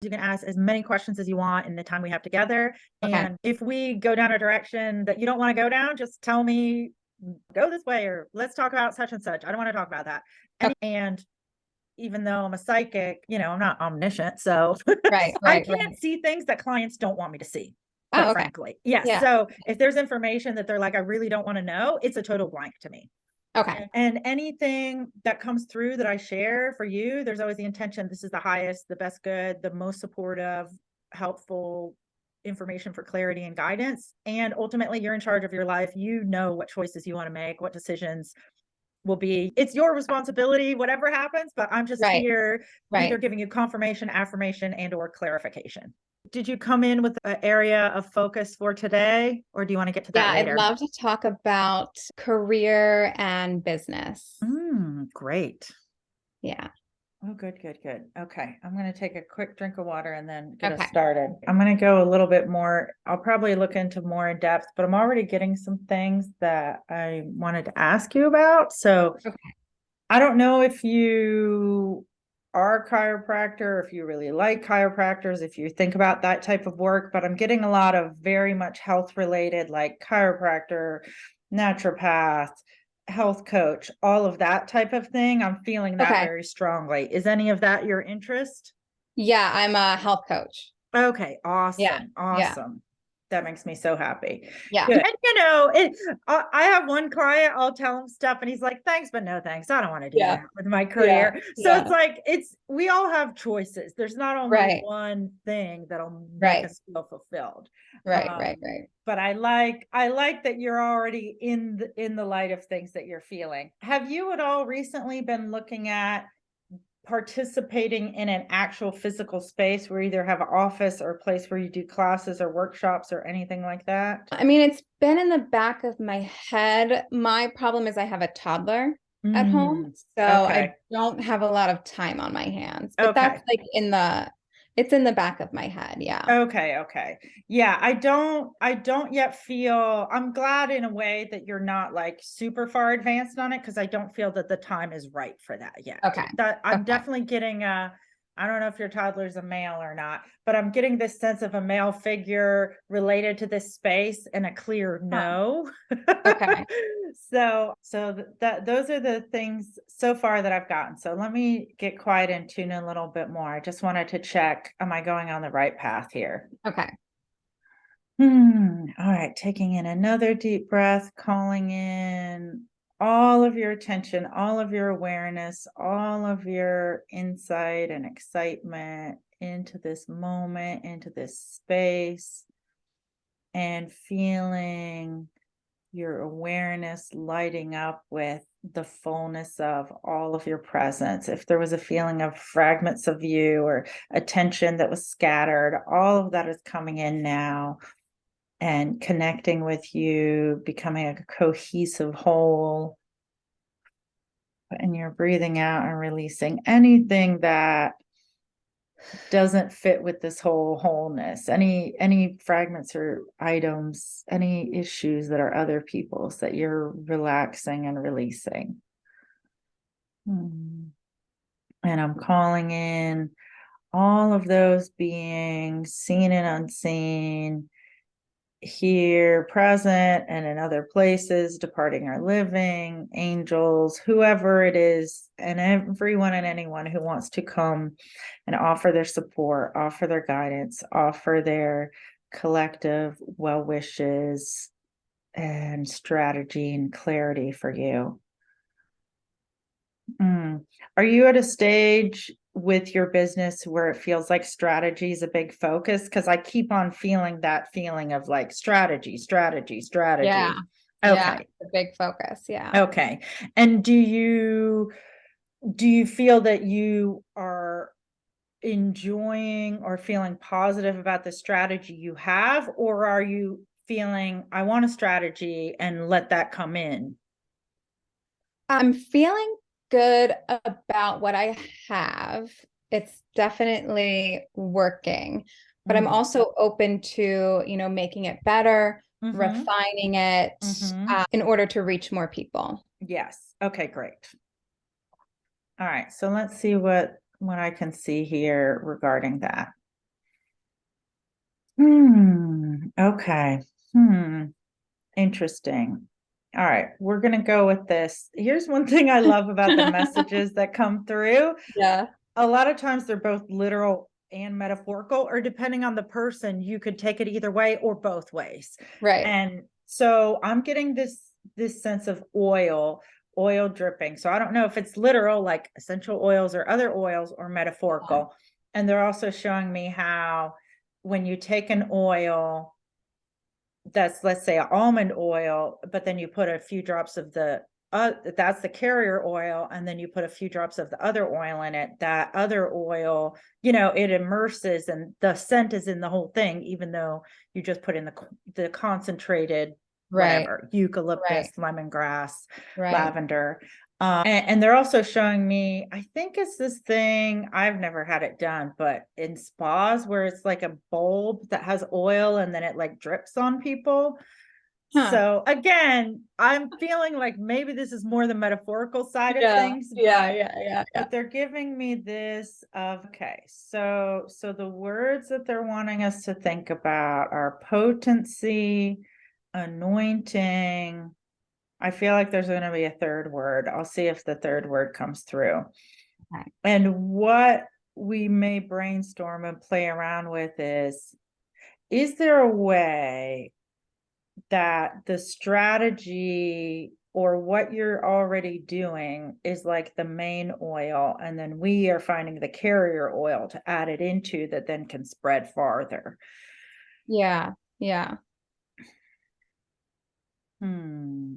You can ask as many questions as you want in the time we have together. Okay. And if we go down a direction that you don't want to go down, just tell me, go this way, or let's talk about such and such. I don't want to talk about that. Okay. And even though I'm a psychic, I'm not omniscient. So Right, I right, can't right. see things that clients don't want me to see, Oh, quite okay. frankly. Yes. Yeah. So if there's information that they're like, I really don't want to know, it's a total blank to me. Okay. And anything that comes through that I share for you, there's always the intention. This is the highest, the best good, the most supportive, helpful information for clarity and guidance. And ultimately, you're in charge of your life. You know what choices you want to make, what decisions will be. It's your responsibility, whatever happens, but I'm just Right, here either right. giving you confirmation, affirmation, and or clarification. Did you come in with an area of focus for today, or do you want to get to that Yeah, I'd later? love to talk about career and business. Great. Yeah. Oh, good, good, good. Okay. I'm going to take a quick drink of water and then get us Okay. started. I'm going to go a little bit more. I'll probably look into more in depth, but I'm already getting some things that I wanted to ask you about. So Okay. I don't know if you are a chiropractor, if you really like chiropractors, if you think about that type of work, but I'm getting a lot of very much health related, like chiropractor, naturopath, health coach, all of that type of thing. I'm feeling that Okay. very strongly. Is any of that your interest? Yeah, I'm a health coach. Okay, Yeah. awesome, Yeah. awesome. That makes me so happy. Yeah. Good. And I have one client, I'll tell him stuff and he's like, thanks, but no thanks. I don't want to do Yeah. that with my Yeah. career. So it's Yeah. like, we all have choices. There's not only Right. one thing that'll make Right. us feel fulfilled. Right. Right. Right. But I like that you're already in the light of things that you're feeling. Have you at all recently been looking at participating in an actual physical space where you either have an office or a place where you do classes or workshops or anything like that? I mean, it's been in the back of my head. My problem is I have a toddler at home, so I Okay. don't have a lot of time on my hands. But Okay. that's like it's in the back of my head. Yeah. Okay. Okay. Yeah, I don't yet feel, I'm glad in a way that you're not like super far advanced on it because I don't feel that the time is right for that yet. Okay. That I'm Okay. definitely getting I don't know if your toddler's a male or not, but I'm getting this sense of a male figure related to this space and a clear Huh. no. Okay. So that those are the things so far that I've gotten. So let me get quiet and tune in a little bit more. I just wanted to check, am I going on the right path here? Okay. All right, taking in another deep breath, calling in all of your attention, all of your awareness, all of your insight and excitement into this moment, into this space, and feeling your awareness lighting up with the fullness of all of your presence. If there was a feeling of fragments of you or attention that was scattered, all of that is coming in now and connecting with you, becoming a cohesive whole. And you're breathing out and releasing anything that doesn't fit with this whole wholeness, any fragments or items, any issues that are other people's that you're relaxing and releasing. And I'm calling in all of those beings, seen and unseen, here, present, and in other places, departing or living, angels, whoever it is, and everyone and anyone who wants to come and offer their support, offer their guidance, offer their collective well wishes and strategy and clarity for you. Are you at a stage with your business where it feels like strategy is a big focus? Because I keep on feeling that feeling of like strategy, strategy, Yeah. strategy. Yeah. Okay. It's a big focus. Yeah. Okay. And do you feel that you are enjoying or feeling positive about the strategy you have, or are you feeling I want a strategy and let that come in? I'm feeling good about what I have. It's definitely working, but I'm Mm. also open to, making it better, Mm-hmm. refining it, Mm-hmm. in order to reach more people. Yes. Okay, great. All right, so let's see what I can see here regarding that. Okay. Interesting. All right, we're gonna go with this. Here's one thing I love about the messages that come through. Yeah. A lot of times they're both literal and metaphorical, or depending on the person, you could take it either way or both ways. Right. And so I'm getting this sense of oil dripping. So I don't know if it's literal, like essential oils or other oils, or metaphorical. And they're also showing me how when you take an oil that's, let's say, almond oil, but then you put a few drops of that's the carrier oil, and then you put a few drops of the other oil in it, that other oil, it immerses and the scent is in the whole thing, even though you just put in the concentrated Right. whatever, eucalyptus, Right. lemongrass, Right. lavender. And they're also showing me, I think it's this thing, I've never had it done, but in spas where it's like a bulb that has oil and then it like drips on people. Huh. So again, I'm feeling like maybe this is more the metaphorical side of Yeah. things, Yeah. Yeah. Yeah. Yeah. but they're giving me this of, okay, so the words that they're wanting us to think about are potency, anointing. I feel like there's going to be a third word. I'll see if the third word comes through. Okay. And what we may brainstorm and play around with is there a way that the strategy or what you're already doing is like the main oil, and then we are finding the carrier oil to add it into that then can spread farther? Yeah. Yeah. Hmm.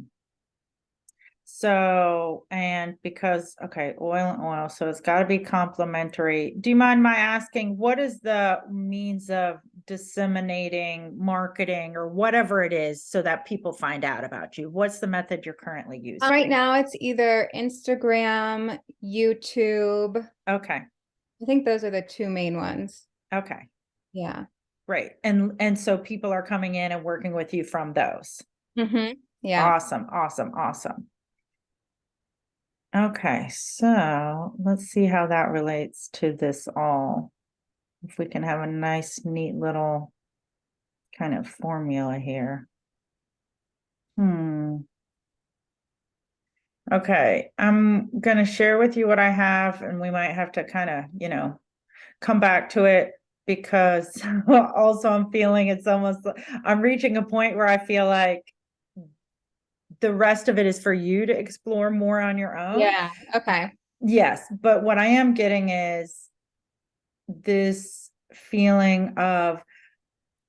So, and because, okay, oil and oil, so it's got to be complementary. Do you mind my asking, what is the means of disseminating marketing or whatever it is so that people find out about you? What's the method you're currently using? Right now it's either Instagram, YouTube. Okay, I think those are the two main ones. okay, Yeah. great. And so people are coming in and working with you from those. Yeah. Awesome, awesome, awesome. Okay, so let's see how that relates to this all. If we can have a nice, neat little kind of formula here. Okay, I'm gonna share with you what I have, and we might have to kind of, come back to it because also I'm feeling it's almost, I'm reaching a point where I feel like the rest of it is for you to explore more on your own. Yeah. Okay. Yes, but what I am getting is this feeling of,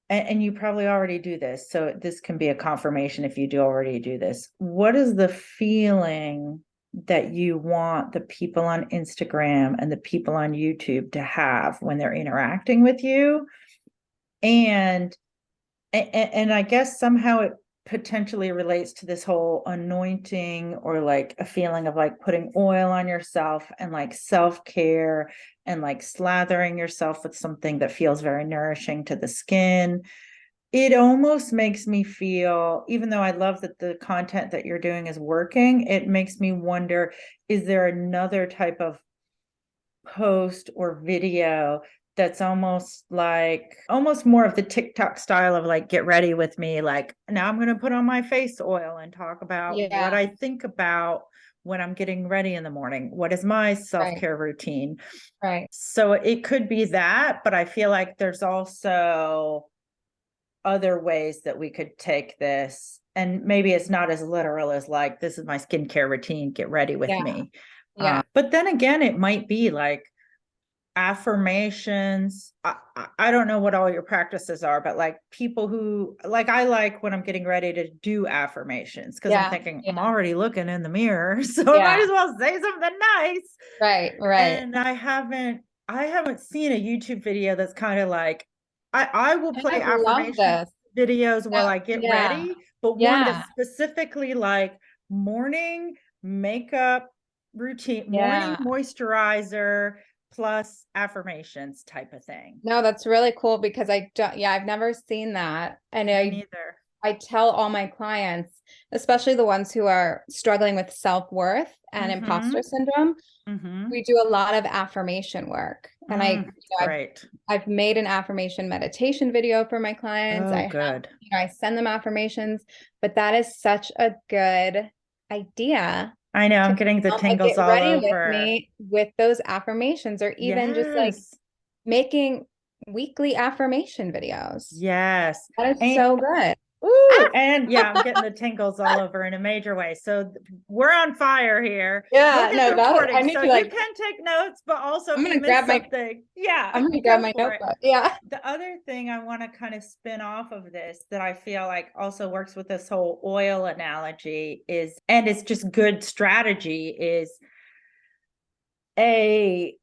and you probably already do this, so this can be a confirmation if you do already do this. What is the feeling that you want the people on Instagram and the people on YouTube to have when they're interacting with you? And I guess somehow it potentially relates to this whole anointing, or like a feeling of like putting oil on yourself and like self-care and like slathering yourself with something that feels very nourishing to the skin. It almost makes me feel, even though I love that the content that you're doing is working, it makes me wonder, is there another type of post or video that's almost more of the TikTok style of like, get ready with me, like, now I'm going to put on my face oil and talk about what Yeah. I think about when I'm getting ready in the morning. What is my Right. self-care routine? Right. So it could be that, but I feel like there's also other ways that we could take this, and maybe it's not as literal as like, this is my skincare routine, get ready with Yeah. me. Yeah. But then again, it might be like affirmations. I don't know what all your practices are, but like people who like, I like when I'm getting ready to do affirmations because I'm Yeah. thinking I'm Yeah. already looking in the mirror, so I might Yeah. as well say something nice. Right. Right. And I haven't seen a YouTube video that's kind of like, I will I play love affirmation this. videos while Yeah. I get Yeah. ready, but one Yeah. that's specifically like morning makeup routine, morning Yeah. moisturizer plus affirmations type of thing. No, that's really cool because I don't, yeah, I've never seen that. And Me I neither. I tell all my clients, especially the ones who are struggling with self-worth and Mm-hmm. imposter syndrome, Mm-hmm. we do a lot of affirmation work. And Great. I've made an affirmation meditation video for my clients. Oh, good. I send them affirmations, but that is such a good idea I know, to I'm getting the like tingles get all ready with over. me with those affirmations, or even just like Yes. making weekly affirmation videos. Yes. That is And so good. Ooh. and yeah, I'm getting the tingles all over in a major way. So we're on fire here. Yeah, Look at no, the that recording. I need So to you like, can take notes, but also I'm if you gonna miss grab my something, yeah, I'm gonna grab go my for it. notebook. Yeah. The other thing I want to kind of spin off of this that I feel like also works with this whole oil analogy is, and it's just good strategy, is a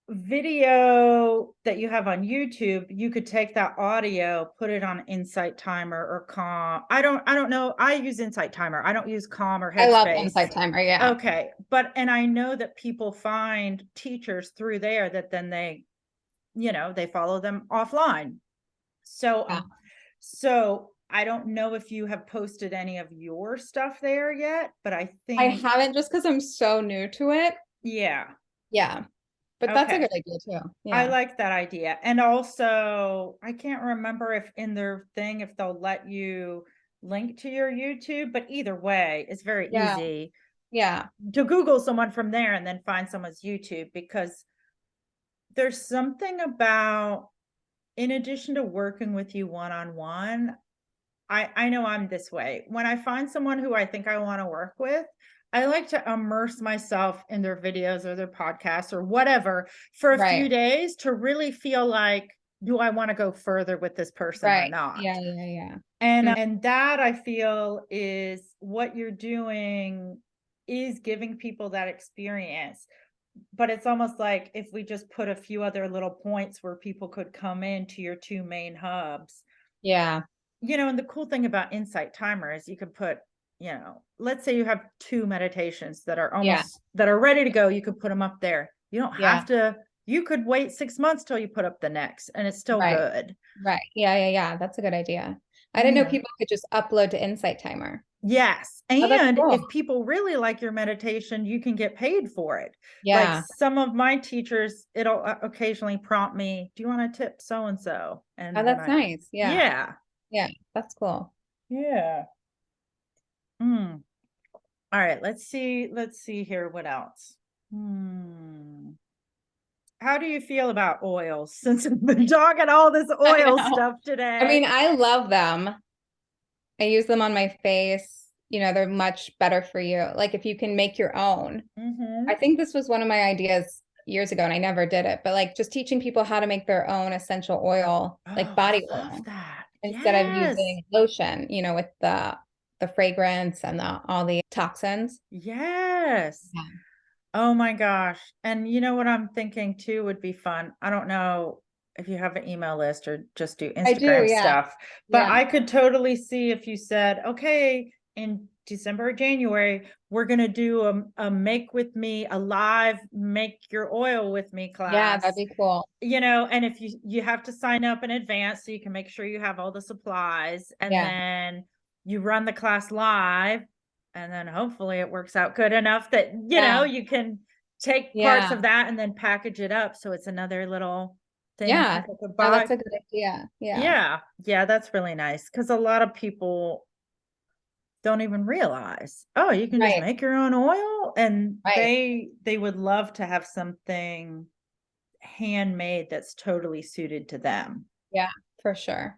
video that you have on YouTube. You could take that audio, put it on Insight Timer or Calm. I don't know. I use Insight Timer. I don't use Calm or I love Headspace. Insight Timer. Yeah. Okay. But and I know that people find teachers through there that then they follow them offline. So Yeah. so I don't know if you have posted any of your stuff there yet, but I I think haven't, just because I'm so new to it. yeah. Yeah. But that's a Okay. good idea too. I Yeah. like that idea. And also, I can't remember if in their thing, if they'll let you link to your YouTube, but either way, it's very Yeah. easy Yeah. to Google someone from there and then find someone's YouTube, because there's something about, in addition to working with you one-on-one, I know I'm this way. When I find someone who I think I want to work with, I like to immerse myself in their videos or their podcasts or whatever for a few Right. days to really feel like, do I want to go further with this person or Right. not? Yeah. Yeah. Yeah. And that I feel is what you're doing, is giving people that experience. But it's almost like if we just put a few other little points where people could come into your two main hubs. Yeah. And the cool thing about Insight Timer is you could put, let's say you have two meditations that are Yeah. ready to go. You could put them up there. You don't Yeah. have to, you could wait 6 months till you put up the next and it's still Right. good. Right. Yeah. Yeah. Yeah. That's a good idea. I didn't know Yeah. people could just upload to Insight Timer. Yes. Oh, that's And cool. if people really like your meditation, you can get paid for it. Like Yeah. some of my teachers, it'll occasionally prompt me, do you want to tip so and so? Oh, And then that's nice. Yeah. yeah. Yeah. That's cool. Yeah. Mm. All right, let's see here what else. How do you feel about oils since we've been talking all this I oil know. stuff I mean, today? I love them. I use them on my face. They're much better for you. Like if you can make your own. I Mm-hmm. think this was one of my ideas years ago and I never did it, but like just teaching people how to make their own essential oil, like Oh, I body love oil, that. instead of Yes. using lotion, with the fragrance and all the toxins. Yes. Yeah. Oh my gosh. And you know what I'm thinking too would be fun. I don't know if you have an email list or just do I do, Instagram yeah. stuff, but Yeah. I could totally see if you said, okay, in December or January, we're going to do a make with me, a live make your oil with me Yeah, that'd class, be cool. and if you have to sign up in advance so you can make sure you have all the supplies, and Yeah. then you run the class live, and then hopefully it works out good enough that Yeah. you can take parts Yeah. of that and then package it up so it's another little thing Yeah. people could No, buy. that's a good idea. Yeah. Yeah, that's really nice, because a lot of people don't even realize, oh, you can just Right. make your own oil, and Right. they would love to have something handmade that's totally suited to them. Yeah, for sure.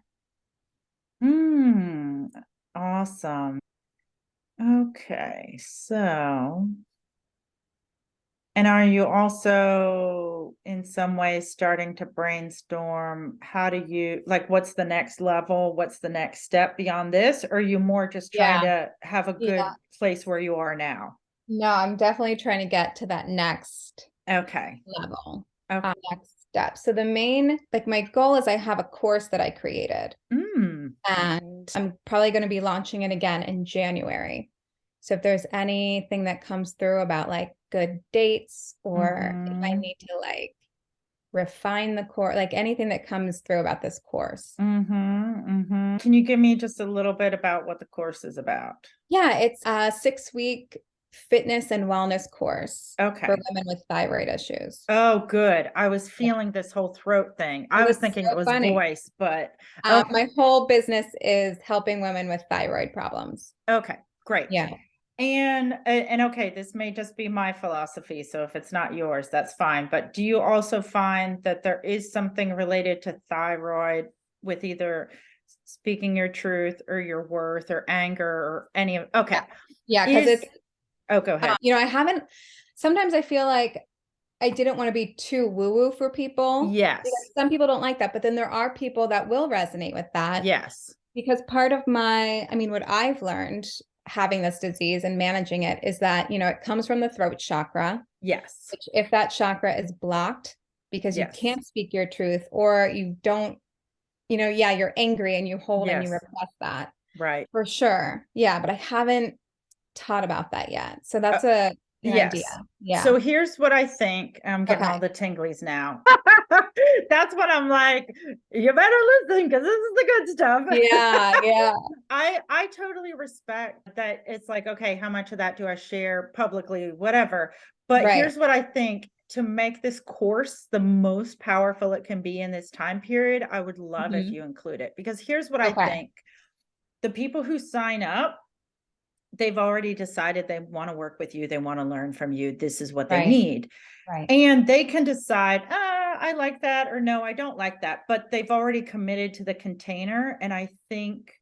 Hmm. Awesome. Okay. So, and are you also in some ways starting to brainstorm, how do you, like, what's the next level? What's the next step beyond this? Or are you more just trying Yeah. to have a Yeah. good place where you are now? No, I'm definitely trying to get to that next Okay. level, Okay. next step. So the main, like my goal is I have a course that I created and I'm probably going to be launching it again in January. So if there's anything that comes through about like good dates, or if I Mm-hmm. need to like refine the course, like anything that comes through about this course. Can you give me just a little bit about what the course is about? Yeah, it's a 6-week fitness and wellness course Okay. for women with thyroid issues. Oh, good. I was feeling this whole throat thing. I was It's thinking it so was funny. voice, but okay. My whole business is helping women with thyroid problems. Okay, great. Yeah. And okay, this may just be my philosophy, so if it's not yours, that's fine. But do you also find that there is something related to thyroid with either speaking your truth or your worth or anger or any of, okay. Yeah, because it's, oh, go ahead. sometimes I feel like I didn't want to be too woo-woo for people. Yes. Because some people don't like that, but then there are people that will resonate with that. Yes. Because part of what I've learned having this disease and managing it is that, it comes from the throat chakra. Yes. Which if that chakra is blocked because you can't speak your truth or you don't, you're angry and you hold and you repress that. Right. For sure. Yeah, but I haven't taught about that yet. So that's an idea. Yeah. So here's what I think. I'm getting all the tinglies now. That's what I'm like, you better listen because this is the good stuff. Yeah, yeah. I totally respect that. It's like, okay, how much of that do I share publicly, whatever. But here's what I think. To make this course the most powerful it can be in this time period, I would love if you include it, because here's what I think. The people who sign up, they've already decided they want to work with you. They want to learn from you. This is what they need. Right. And they can decide, I like that, or no, I don't like that. But they've already committed to the container. And I think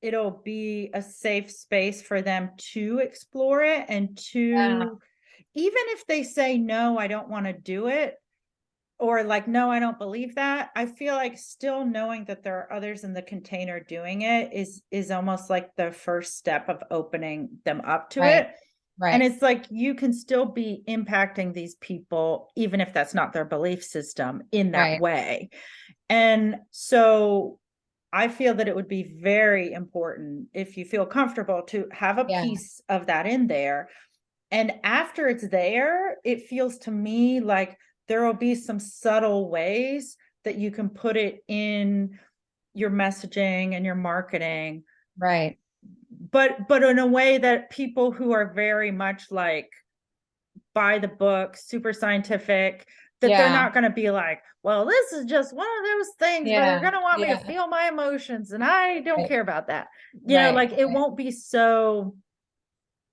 it'll be a safe space for them to explore it and to, even if they say, no, I don't want to do it, or like, no, I don't believe that. I feel like still knowing that there are others in the container doing it is almost like the first step of opening them up to it. Right. And it's like, you can still be impacting these people, even if that's not their belief system in that way. And so I feel that it would be very important, if you feel comfortable, to have a piece of that in there. And after it's there, it feels to me like there will be some subtle ways that you can put it in your messaging and your marketing. Right. But in a way that people who are very much like by the book, super scientific, that they're not going to be like, well, this is just one of those things where they're going to want me to feel my emotions and I don't care about that. Like it won't be so,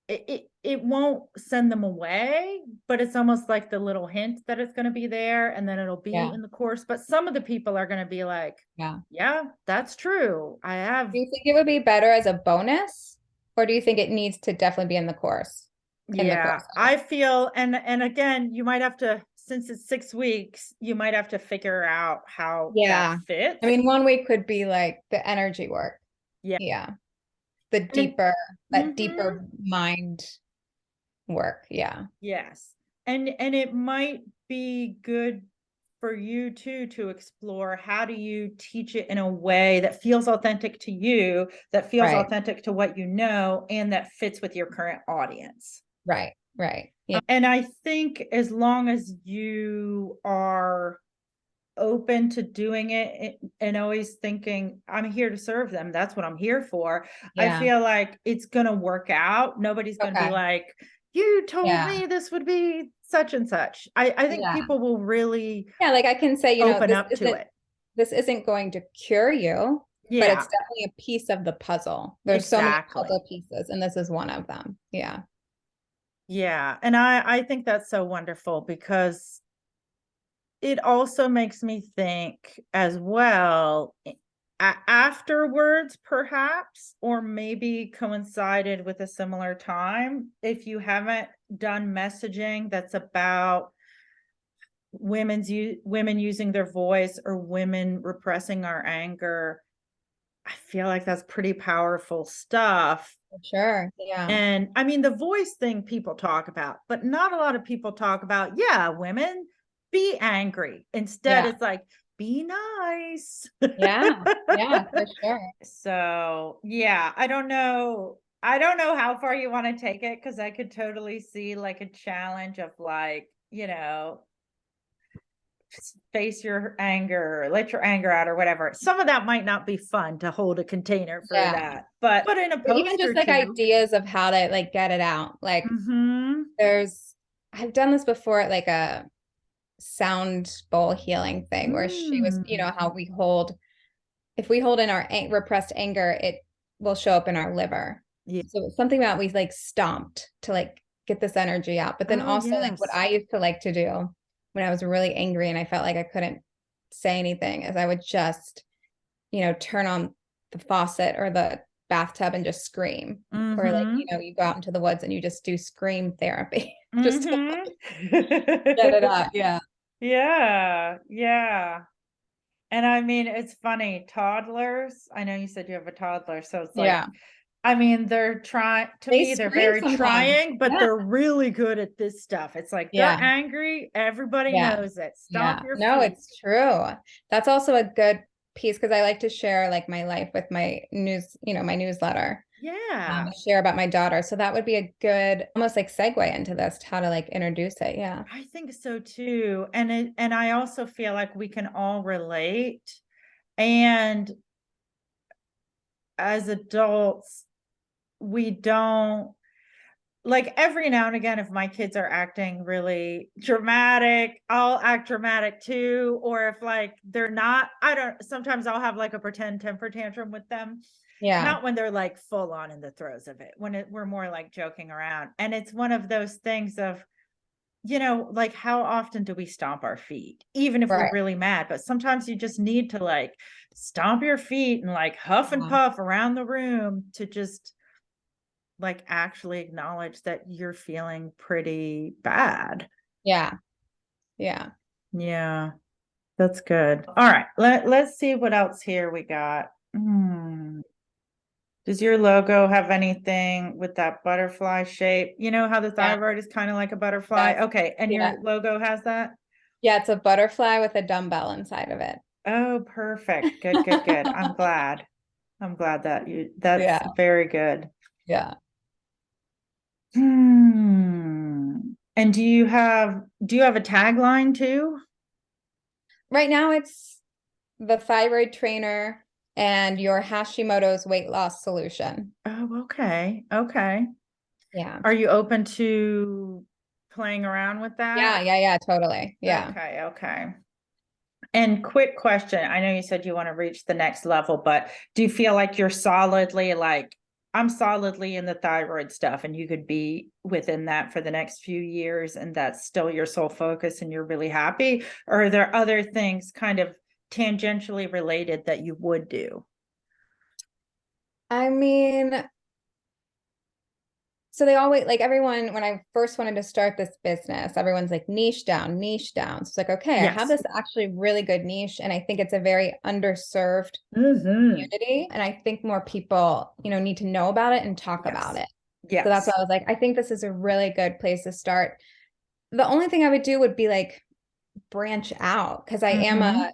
it won't send them away, but it's almost like the little hint that it's going to be there and then it'll be in the course. But some of the people are going to be like, yeah, that's true. I have. Do you think it would be better as a bonus, or do you think it needs to definitely be in the course? I feel, and again, you might have to, since it's 6 weeks, you might have to figure out how that fits. I mean, 1 week could be like the energy work. Yeah. The deeper, deeper mind work. Yeah. Yes. And it might be good for you too, to explore how do you teach it in a way that feels authentic to you, that feels authentic to what you know, and that fits with your current audience. Right. Yeah. And I think as long as you are open to doing it and always thinking, I'm here to serve them, that's what I'm here for, I feel like it's going to work out. Nobody's going to be like, you told me this would be such and such. I think people will really like I can say, open up to it. This isn't going to cure you, but it's definitely a piece of the puzzle. There's so many puzzle pieces, and this is one of them. Yeah. And I think that's so wonderful, because it also makes me think as well, afterwards, perhaps, or maybe coincided with a similar time, if you haven't done messaging that's about women using their voice or women repressing our anger, I feel like that's pretty powerful stuff. For sure. Yeah. And I mean, the voice thing people talk about, but not a lot of people talk about, women, be angry. Instead, it's like, be nice. Yeah, for sure. So I don't know how far you want to take it, because I could totally see like a challenge of like, face your anger, let your anger out or whatever. Some of that might not be fun to hold a container for that, but put in a Or even post just or like two. ideas of how to like get it out. Like I've done this before at like a sound bowl healing thing where she was, you know, how if we hold in our repressed anger, it will show up in our liver. Yeah. So it's something that we like stomped to like get this energy out. But then Oh, also like what yes. I used to like to do when I was really angry and I felt like I couldn't say anything is I would just, you know, turn on the faucet or the bathtub and just scream. Or like, you know, you go out into the woods and you just do scream therapy just to get it out. Yeah. Yeah. Yeah. And I mean, it's funny, toddlers, I know you said you have a toddler, so it's like, Yeah. I mean, they're trying, to They me, they're scream very sometimes. trying, but Yeah. they're really good at this stuff. It's like they're Yeah. angry, everybody Yeah. knows it. Stomp Yeah. your No, feet. it's true. That's also a good piece because I like to share like my life with my news, you know, my newsletter. Yeah. Share about my daughter. So that would be a good almost like segue into this, how to like introduce it. Yeah. I think so too. And I also feel like we can all relate. And as adults, we don't, like, every now and again, if my kids are acting really dramatic, I'll act dramatic too. Or if like they're not, I don't, sometimes I'll have like a pretend temper tantrum with them. Yeah. Not when they're like full on in the throes of it, we're more like joking around. And it's one of those things of, you know, like how often do we stomp our feet, even if we're Right. really mad? But sometimes you just need to like stomp your feet and like huff and puff around the room to just like actually acknowledge that you're feeling pretty bad. Yeah. Yeah. Yeah, that's good. All right, let's see what else here we got. Does your logo have anything with that butterfly shape? You know how the Yeah. thyroid is kind of like a butterfly? Okay, and Yeah. your logo has that? Yeah. It's a butterfly with a dumbbell inside of it. Oh, perfect. Good, good, good. I'm glad. I'm glad that that's Yeah. very good. Yeah. And do you have a tagline too? Right now it's the thyroid trainer and your Hashimoto's weight loss solution. Oh, okay. Okay. Yeah. Are you open to playing around with Yeah. that? Yeah. Yeah. Totally. Yeah. Okay. Okay. And quick question. I know you said you want to reach the next level, but do you feel like you're solidly like, I'm solidly in the thyroid stuff and you could be within that for the next few years and that's still your sole focus and you're really happy? Or are there other things kind of tangentially related that you would do? I mean, so they always like everyone when I first wanted to start this business, everyone's like niche down, niche down. So it's like, okay, I have Yes. this actually really good niche, and I think it's a very underserved Mm-hmm. community. And I think more people, you know, need to know about it and talk about Yes. it. So that's Yes. why I was like, I think this is a really good place to start. The only thing I would do would be like branch out because I am a Mm-hmm.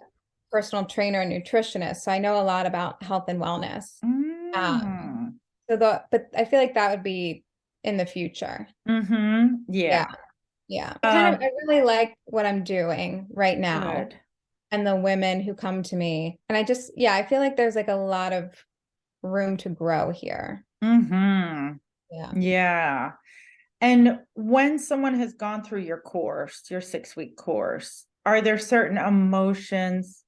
personal trainer and nutritionist. So I know a lot about health and wellness. Um, Mm. but I feel like that would be in the future. Mm-hmm. Yeah. Yeah. Yeah. I really like what I'm doing right now Good. and the women who come to me. And I feel like there's like a lot of room to grow here. Mm-hmm. Yeah. Yeah. And when someone has gone through your course, your 6-week course, are there certain emotions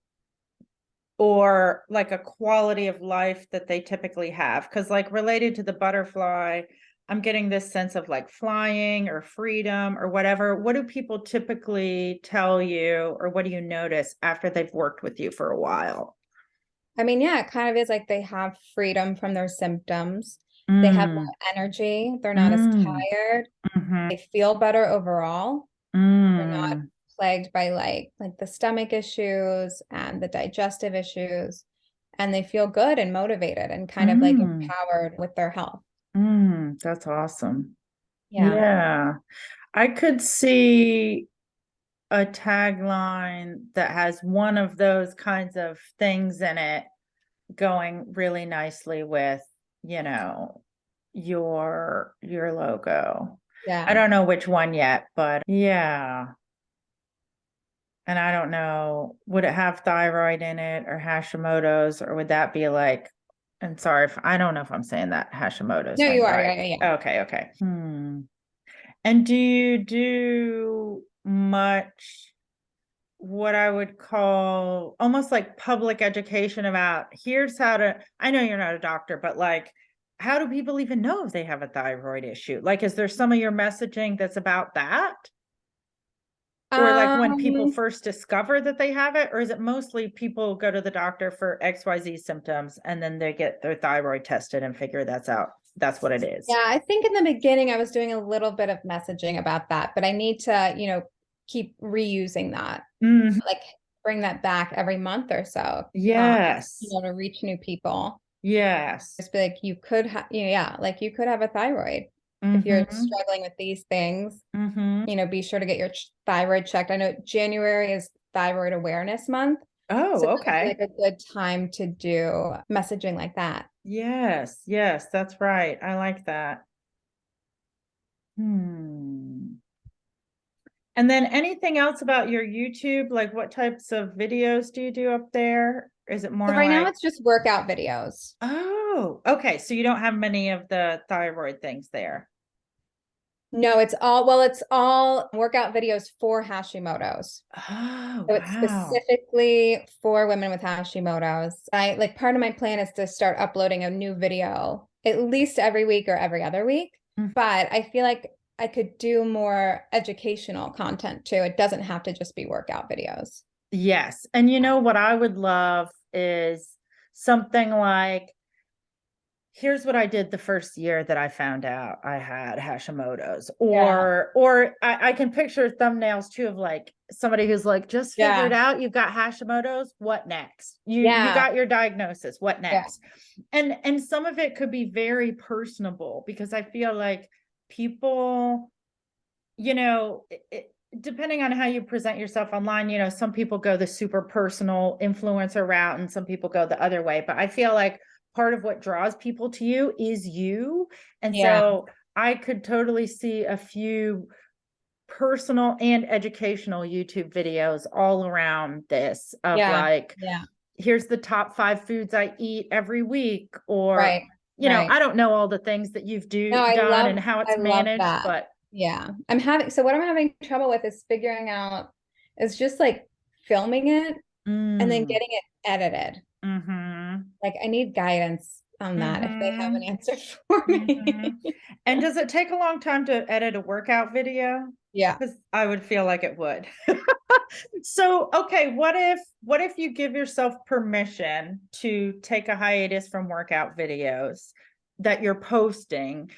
or like a quality of life that they typically have? Because, like, related to the butterfly, I'm getting this sense of like flying or freedom or whatever. What do people typically tell you, or what do you notice after they've worked with you for a while? I mean, yeah, it kind of is like they have freedom from their symptoms. They have more Mm, energy. They're not as mm, tired. mm-hmm, They feel better overall. They're not mm, plagued by like the stomach issues and the digestive issues. And they feel good and motivated and kind of like mm, empowered with their health. that's awesome. Yeah. Yeah. I could see a tagline that has one of those kinds of things in it going really nicely with, you know, your logo. I Yeah. don't know which one yet, but yeah. And I don't know, would it have thyroid in it or Hashimoto's, or would that be like, I'm sorry if I don't know if I'm saying that Hashimoto's No, thing you are. right. Yeah, yeah, yeah. Okay, okay. And do you do much what I would call almost like public education about here's how to, I know you're not a doctor, but like, how do people even know if they have a thyroid issue? Like, is there some of your messaging that's about that? Or like when people Um, first discover that they have it, or is it mostly people go to the doctor for XYZ symptoms and then they get their thyroid tested and figure that's out? That's what it is. yeah, I think in the beginning I was doing a little bit of messaging about that, but I need to, keep reusing that, Mhm. like bring that back every month or so, Yes. to reach new people. Yes. Just be like, you could have, yeah, like you could have a thyroid if you're Mm-hmm. struggling with these things. Mm-hmm. Be sure to get your thyroid checked. I know January is Thyroid Awareness Month, so Oh, that would be okay. like a good time to do messaging like that. Yes, yes, that's right. I like that. And then anything else about your YouTube? Like what types of videos do you do up there? Is it So more right now like, it's just workout videos. oh, okay. So you don't have many of the thyroid things there. No, it's all workout videos for Hashimoto's. Oh, So it's wow. specifically for women with Hashimoto's. I like part of my plan is to start uploading a new video at least every week or every other week. Mhm. But I feel like I could do more educational content too. It doesn't have to just be workout videos. Yes. And you know what I would love is something like, here's what I did the first year that I found out I had Hashimoto's, Yeah. or I can picture thumbnails too of like somebody who's like just figured Yeah. out you've got Hashimoto's, what next? You Yeah. got your diagnosis, what Yeah. next? And some of it could be very personable because I feel like people, depending on how you present yourself online, some people go the super personal influencer route and some people go the other way. But I feel like part of what draws people to you is you. And Yeah. so I could totally see a few personal and educational YouTube videos all around this of Yeah. like, Yeah. here's the top 5 foods I eat every week, or Right. Right. I don't know all the things that you've No, done and how I it's love managed, that. but Yeah. So what I'm having trouble with is figuring out is just like filming it and then mm, getting it edited. mm-hmm. Like I need guidance on that if they have Mm-hmm. an answer for Mm-hmm. me. And does it take a long time to edit a workout video? Yeah. Because I would feel like it would. So, okay, what if you give yourself permission to take a hiatus from workout videos that you're posting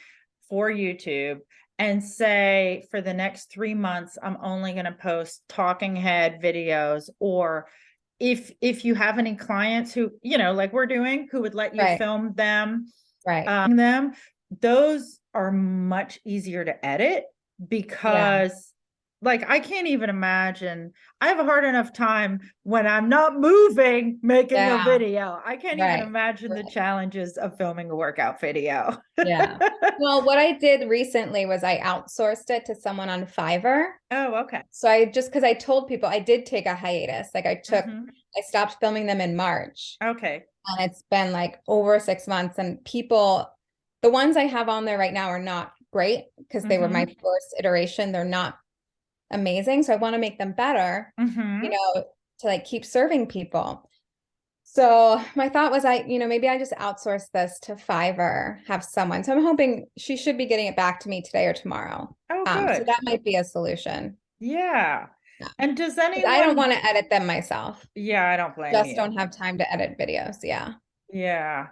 for YouTube and say for the next 3 months, I'm only going to post talking head videos, or if you have any clients who, like we're doing, who would let you Right. film Right. them, those are much easier to edit Yeah. because like I can't even imagine. I have a hard enough time when I'm not moving making a Yeah. video. I can't even Right. imagine the Right. challenges of filming a workout video. Yeah. Well, what I did recently was I outsourced it to someone on Fiverr. Oh, okay. So because I told people I did take a hiatus. Like I stopped filming them in March. Okay. And it's been like over 6 months. And the ones I have on there right now are not great because they were my Mm-hmm. first iteration. They're not amazing. So I want to make them better, Mm-hmm. to like keep serving people. So my thought was maybe I just outsource this to Fiverr, have someone. So I'm hoping she should be getting it back to me today or tomorrow. Oh, So good. that might be a solution. Yeah. Yeah. And does 'Cause I don't anyone, want to edit them myself. yeah, I don't blame Just you. don't have time to edit videos. Yeah. Yeah.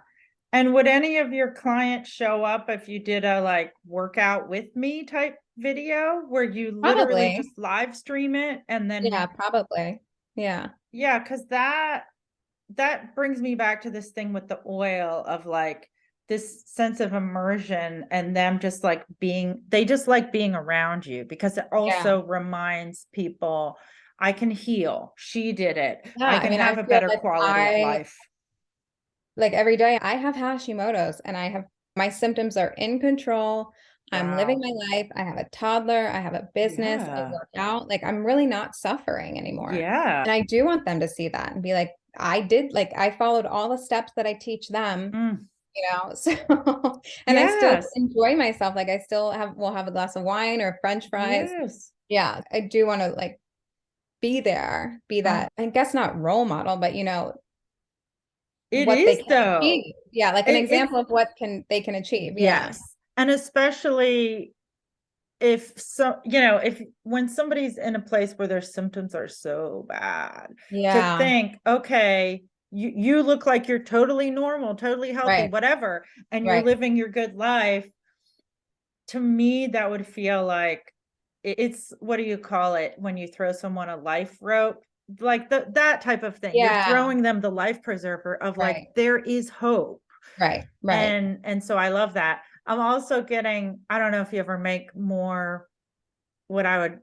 And would any of your clients show up if you did a like workout with me type video where you literally Probably. just live stream it and Yeah, then probably. Yeah. yeah, because that brings me back to this thing with the oil of like this sense of immersion and them just like they just like being around you because it Yeah. also reminds people I can heal. She did it. Yeah. I I can mean, I have a feel better like quality of life. like every day I have Hashimoto's and my symptoms are in control. I'm living Wow. my life. I have a toddler. I have a business. I Yeah. work out. Like I'm really not suffering anymore. Yeah. And I do want them to see that and be like, I did, like, I followed all the steps that I teach them, Mm. so, and I still Yes. enjoy myself. Like I still will have a glass of wine or French fries. Yes. Yeah. I do want to like be there, be Uh, that, I guess not role model, but it what they is can though. achieve. Yeah. Like an It's example of what they can achieve. Yeah. yes. And especially if so, if when somebody's in a place where their symptoms are so bad, to Yeah. think, okay, you look like you're totally normal, totally healthy, Right. whatever, and you're Right. living your good life. To me, that would feel like it's what do you call it when you throw someone a life rope? Like that type of thing. You're Yeah. throwing them the life preserver of like Right. there is hope. Right. Right. And so I love that. I'm also getting, I don't know if you ever make more what I would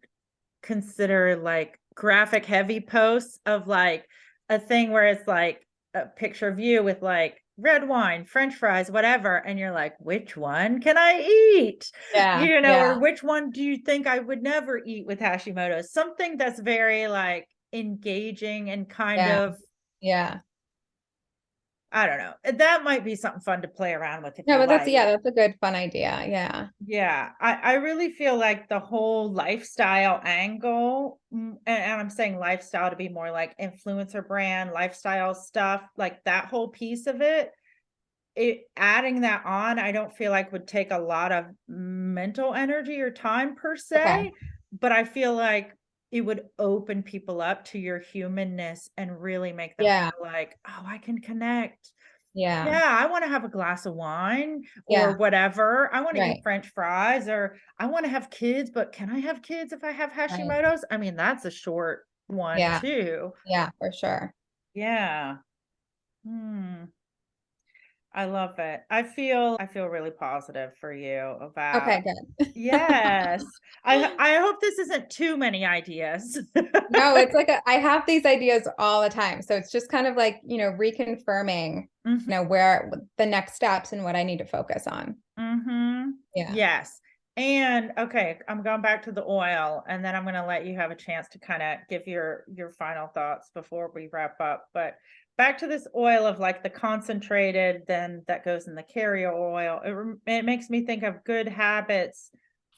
consider like graphic heavy posts of like a thing where it's like a picture of you with like red wine, French fries, whatever. And you're like, which one can I eat? Yeah. Or Yeah. which one do you think I would never eat with Hashimoto's? Something that's very like engaging and kind Yeah. of, Yeah. I don't know. That might be something fun to play around with if No, you but that's, like. yeah, that's a good fun idea. Yeah. Yeah, I really feel like the whole lifestyle angle, and I'm saying lifestyle to be more like influencer brand, lifestyle stuff, like that whole piece of it adding that on, I don't feel like would take a lot of mental energy or time per Okay. se, but I feel like it would open people up to your humanness and really make them Yeah. feel like, oh, I can connect. Yeah. Yeah, I wanna have a glass of wine or Yeah. whatever. I wanna eat Right. french fries, or I wanna have kids, but can I have kids if I have Right. Hashimoto's? I mean, that's a short one Yeah. too. Yeah, for sure. Yeah. Hmm. I love it. I feel really positive for you Okay, about good. yes. I hope this isn't too many ideas. No, it's like I have these ideas all the time. So it's just kind of like, reconfirming, Mhm. where the next steps and what I need to focus on. Mhm. Yeah. Yes. And okay, I'm going back to the oil, and then I'm going to let you have a chance to kind of give your final thoughts before we wrap up. But back to this oil of like the concentrated, then that goes in the carrier oil. It makes me think of good habits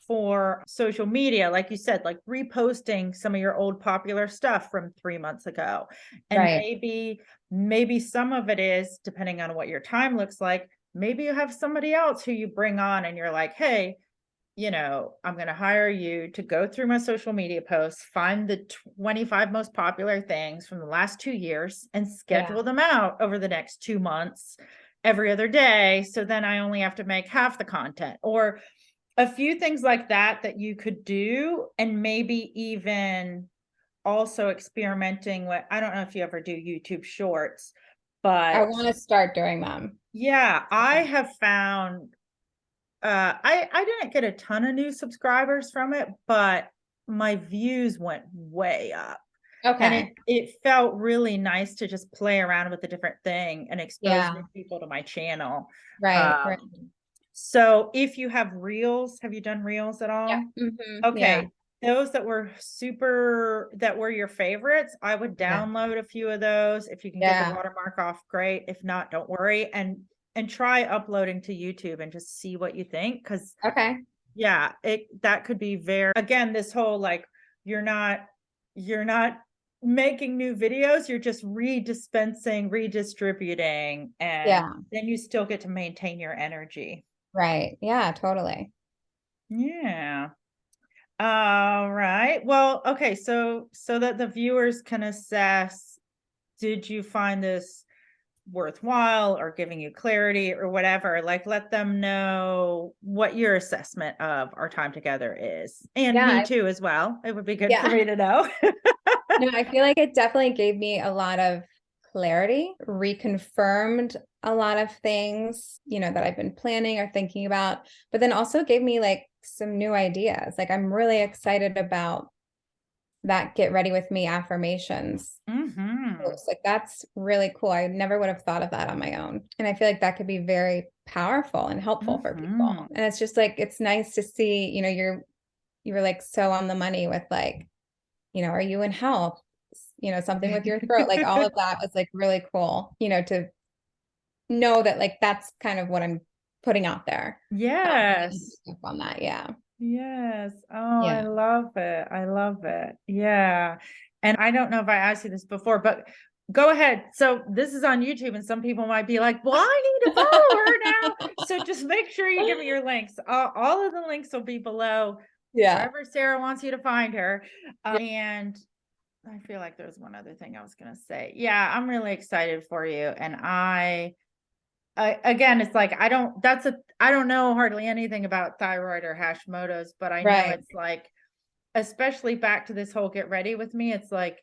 for social media, like you said, like reposting some of your old popular stuff from 3 months ago. And Right. maybe some of it is depending on what your time looks like. Maybe you have somebody else who you bring on and you're like, hey, I'm going to hire you to go through my social media posts, find the 25 most popular things from the last 2 years and Yeah. schedule them out over the next 2 months every other day. So then I only have to make half the content, or a few things like that you could do. And maybe even also experimenting with, I don't know if you ever do YouTube shorts, I but want to start doing them. yeah, I Okay. have found I didn't get a ton of new subscribers from it, but my views went way up. And Okay. it felt really nice to just play around with a different thing and expose new Yeah. people to my channel. Right. Right. Um, so if you have reels, have you done reels at Yeah. all? Yeah. Okay. Those that were your favorites, I would Yeah. download a few of those. If you can get the Yeah. watermark off, great. If not, don't worry. And try uploading to YouTube and just see what you think. Cause Okay. yeah, that could be very, again, this whole like, you're not, you're not making new videos, you're just redistributing, and Yeah. then you still get to maintain your energy. Right. Yeah, totally. Yeah. All right. Well, okay, so that the viewers can assess, did you find this worthwhile or giving you clarity or whatever, like let them know what your assessment of our time together is. And me Yeah. too as well. It would be good for Yeah. me to know. No, I feel like it definitely gave me a lot of clarity, reconfirmed a lot of things, that I've been planning or thinking about, but then also gave me like some new ideas. Like I'm really excited about that get ready with me affirmations Mm-hmm. post. Like that's really cool. I never would have thought of that on my own. And I feel like that could be very powerful and helpful for people. Mm-hmm. And it's just like it's nice to see, you were like so on the money with like, are you in health? Something with your throat, like all of that was like really cool, to know that like that's kind of what I'm putting out there. Yes. On that. Yeah. Yes. Oh, I Yeah. love it. I love it. Yeah. And I don't know if I asked you this before, but go ahead. So this is on YouTube, and some people might be like, well, I need to follow her now. So just make sure you give me your links. All of the links will be below Yeah. wherever Sarah wants you to find her. And I feel like there's one other thing I was going to say. Yeah, I'm really excited for you. And again, it's like, I don't know hardly anything about thyroid or Hashimoto's, but I know Right. it's like, especially back to this whole get ready with me, it's like,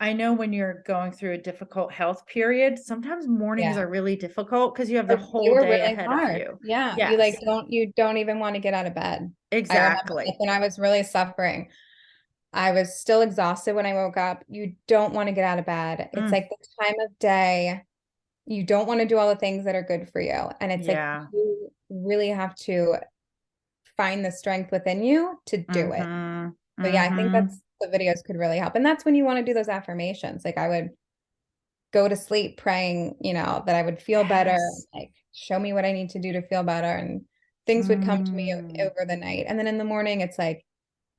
I know when you're going through a difficult health period, sometimes mornings Yeah. are really difficult because you have the They whole were day really ahead of hard. you. Yeah. Yes, You don't even want to get out of bed. I remember like exactly. when I was really suffering, I was still exhausted when I woke up. You don't want to get out of bed. It's Mm, like the time of day. You don't want to do all the things that are good for you. And it's like yeah. you really have to find the strength within you to do it. Mm-hmm. So yeah, I think Mm-hmm. that's the videos could really help. And that's when you want to do those affirmations. Like I would go to sleep praying, that I would feel better, Yes. like show me what I need to do to feel better. And things would come to me Mm, over the night. And then in the morning, it's like,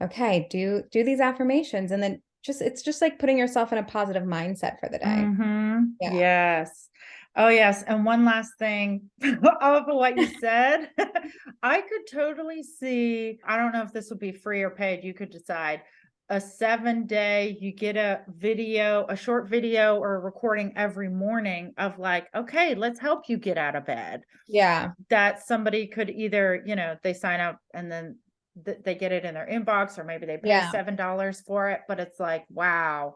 okay, do these affirmations. And then it's just like putting yourself in a positive mindset for the day. mm-hmm. Yeah. Yes. Oh, yes. And one last thing off of what you said, I could totally see, I don't know if this would be free or paid, you could decide. A 7-day, you get a short video or a recording every morning of like, okay, let's help you get out of bed. Yeah. That somebody could either, they sign up and then they get it in their inbox, or maybe they pay Yeah. $7 for it. But it's like, wow,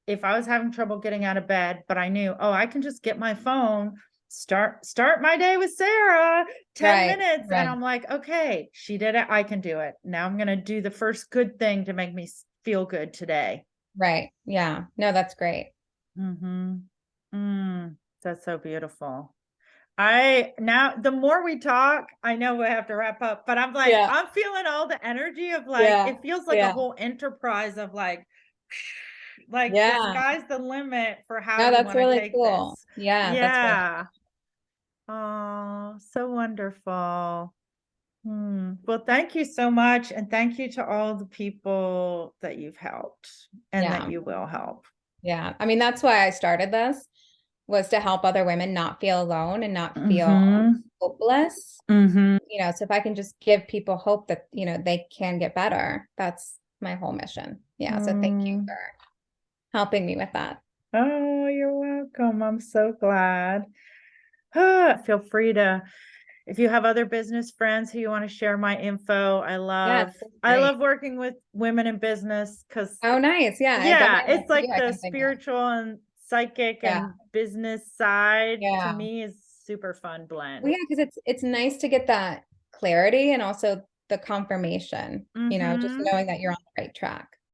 if I was having trouble getting out of bed, but I knew, oh, I can just get my phone, start my day with Sarah, 10 Right. minutes. And Right. I'm like, okay, she did it. I can do it. Now I'm going to do the first good thing to make me feel good today. Right. Yeah. No, that's great. Mm-hmm. That's so beautiful. I now the more we talk, I know we have to wrap up, but I'm like, Yeah. I'm feeling all the energy of like, Yeah. it feels like a Yeah. whole enterprise of like the Yeah. sky's the limit for how No, you that's want to really take cool. this. Yeah, that's really Yeah. Oh, so wonderful. Well, thank you so much. And thank you to all the people that you've helped and that yeah. you will help. Yeah. I mean, that's why I started this was to help other women not feel alone and not feel Mm-hmm. hopeless. Mm-hmm. So if I can just give people hope that, they can get better, that's my whole mission. Yeah. So thank you Mm. for helping me with that. Oh, you're welcome. I'm so glad. Feel free to, if you have other business friends who you want to share my info. Yeah, this is I great. love working with women in business because Oh, nice. Yeah. I yeah, definitely it's like to like do. I the can think of. spiritual and psychic Yeah. and business side to Yeah. me is super fun Well, blend. yeah, because it's nice to get that clarity and also the confirmation, just Mm-hmm. knowing that you're on the right track.